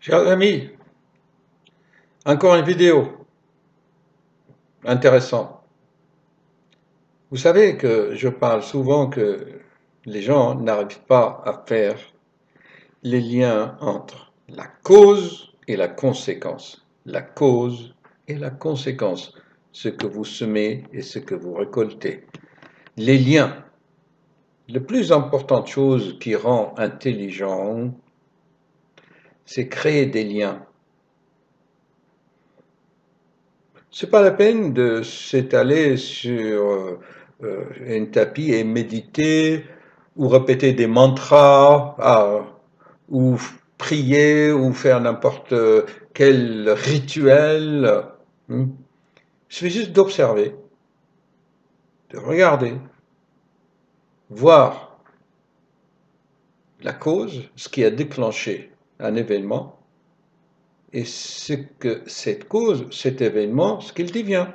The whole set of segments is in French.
Chers amis, encore une vidéo intéressante. Vous savez que je parle souvent que les gens n'arrivent pas à faire les liens entre la cause et la conséquence. La cause et la conséquence, ce que vous semez et ce que vous récoltez. Les liens. La plus importante chose qui rend intelligent, c'est créer des liens. C'est pas la peine de s'étaler sur un tapis et méditer ou répéter des mantras ou prier ou faire n'importe quel rituel. Il suffit juste d'observer, de regarder, voir la cause, ce qui a déclenché un événement et ce que cette cause, cet événement, ce qu'il devient.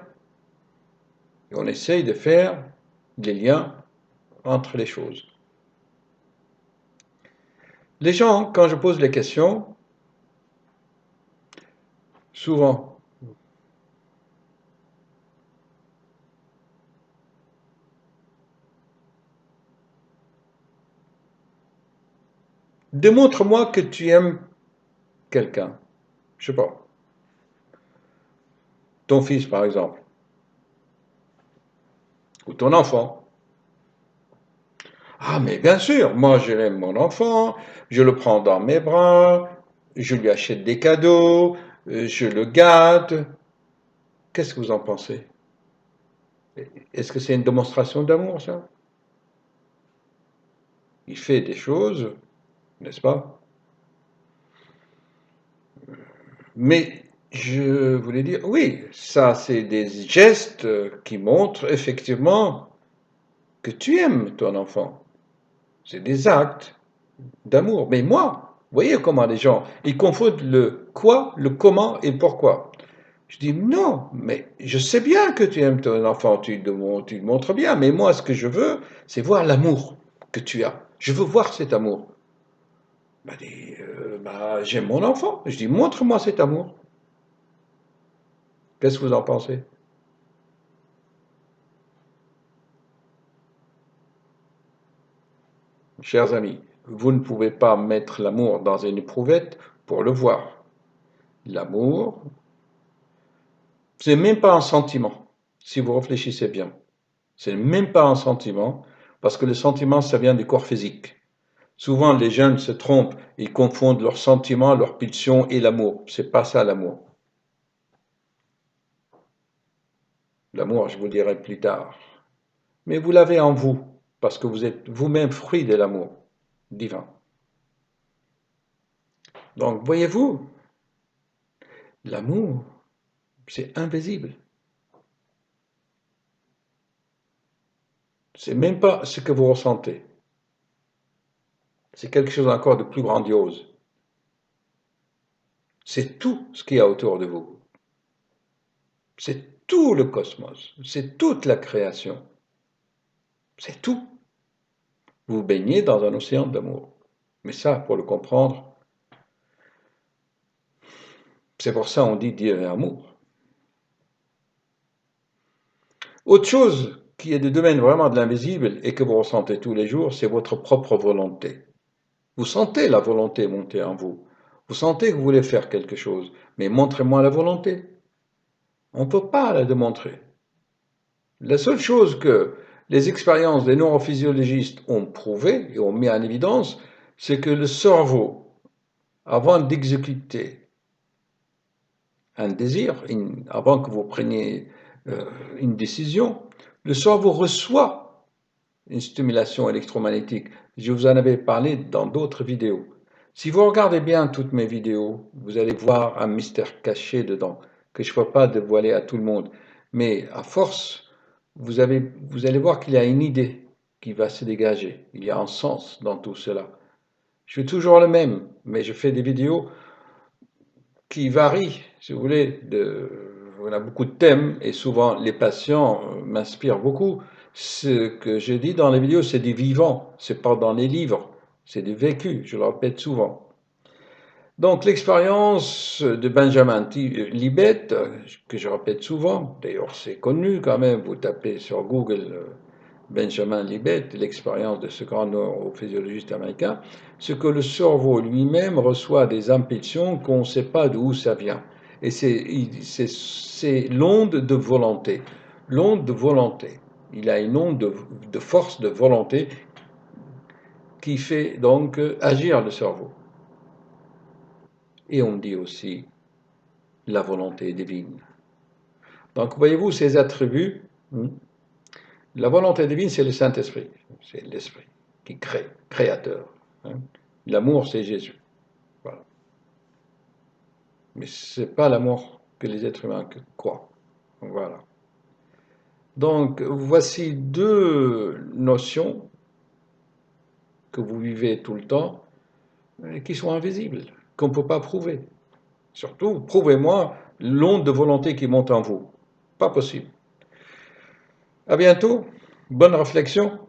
Et on essaye de faire des liens entre les choses. Les gens, quand je pose les questions, souvent, démontre-moi que tu aimes quelqu'un. Je sais pas, ton fils par exemple, ou ton enfant. Ah, mais bien sûr, moi je l'aime mon enfant, je le prends dans mes bras, je lui achète des cadeaux, je le gâte. Qu'est-ce que vous en pensez? Est-ce que c'est une démonstration d'amour, ça? Il fait des choses, n'est-ce pas? Mais je voulais dire, oui, ça c'est des gestes qui montrent effectivement que tu aimes ton enfant. C'est des actes d'amour. Mais moi, vous voyez comment les gens, ils confondent le quoi, le comment et pourquoi. Je dis non, mais je sais bien que tu aimes ton enfant, tu le montres bien, mais moi ce que je veux, c'est voir l'amour que tu as. Je veux voir cet amour. Il m'a dit, j'aime mon enfant. Je dis, montre-moi cet amour. Qu'est-ce que vous en pensez? Chers amis, vous ne pouvez pas mettre l'amour dans une éprouvette pour le voir. L'amour, c'est même pas un sentiment, si vous réfléchissez bien. C'est même pas un sentiment, parce que le sentiment, ça vient du corps physique. Souvent, les jeunes se trompent, ils confondent leurs sentiments, leurs pulsions et l'amour. C'est pas ça l'amour. L'amour, je vous le dirai plus tard. Mais vous l'avez en vous, parce que vous êtes vous-même fruit de l'amour divin. Donc, voyez-vous, l'amour, c'est invisible. C'est même pas ce que vous ressentez. C'est quelque chose encore de plus grandiose. C'est tout ce qu'il y a autour de vous. C'est tout le cosmos. C'est toute la création. C'est tout. Vous baignez dans un océan d'amour. Mais ça, pour le comprendre, c'est pour ça qu'on dit Dieu est amour. Autre chose qui est du domaine vraiment de l'invisible et que vous ressentez tous les jours, c'est votre propre volonté. Vous sentez la volonté monter en vous. Vous sentez que vous voulez faire quelque chose. Mais montrez-moi la volonté. On ne peut pas la démontrer. La seule chose que les expériences des neurophysiologistes ont prouvé et ont mis en évidence, c'est que le cerveau, avant d'exécuter un désir, avant que vous preniez une décision, le cerveau reçoit une stimulation électromagnétique. Je vous en avais parlé dans d'autres vidéos. Si vous regardez bien toutes mes vidéos, vous allez voir un mystère caché dedans que je ne peux pas dévoiler à tout le monde. Mais à force, vous allez voir qu'il y a une idée qui va se dégager. Il y a un sens dans tout cela. Je suis toujours le même, mais je fais des vidéos qui varient, si vous voulez. On a beaucoup de thèmes et souvent les patients m'inspirent beaucoup. Ce que je dis dans les vidéos, c'est du vivant, c'est pas dans les livres, c'est du vécu, je le répète souvent. Donc l'expérience de Benjamin Libet, que je répète souvent, d'ailleurs c'est connu quand même, vous tapez sur Google Benjamin Libet, l'expérience de ce grand neurophysiologiste américain, c'est que le cerveau lui-même reçoit des impulsions qu'on ne sait pas d'où ça vient. Et c'est l'onde de volonté. L'onde de volonté. Il a une onde de force de volonté qui fait donc agir le cerveau. Et on dit aussi la volonté divine. Donc voyez-vous ces attributs. La volonté divine, c'est le Saint-Esprit, c'est l'Esprit qui crée, créateur. Hein. L'amour, c'est Jésus. Voilà. Mais ce n'est pas l'amour que les êtres humains croient. Voilà. Donc voici deux notions que vous vivez tout le temps qui sont invisibles, qu'on ne peut pas prouver. Surtout, prouvez-moi l'onde de volonté qui monte en vous. Pas possible. À bientôt. Bonne réflexion.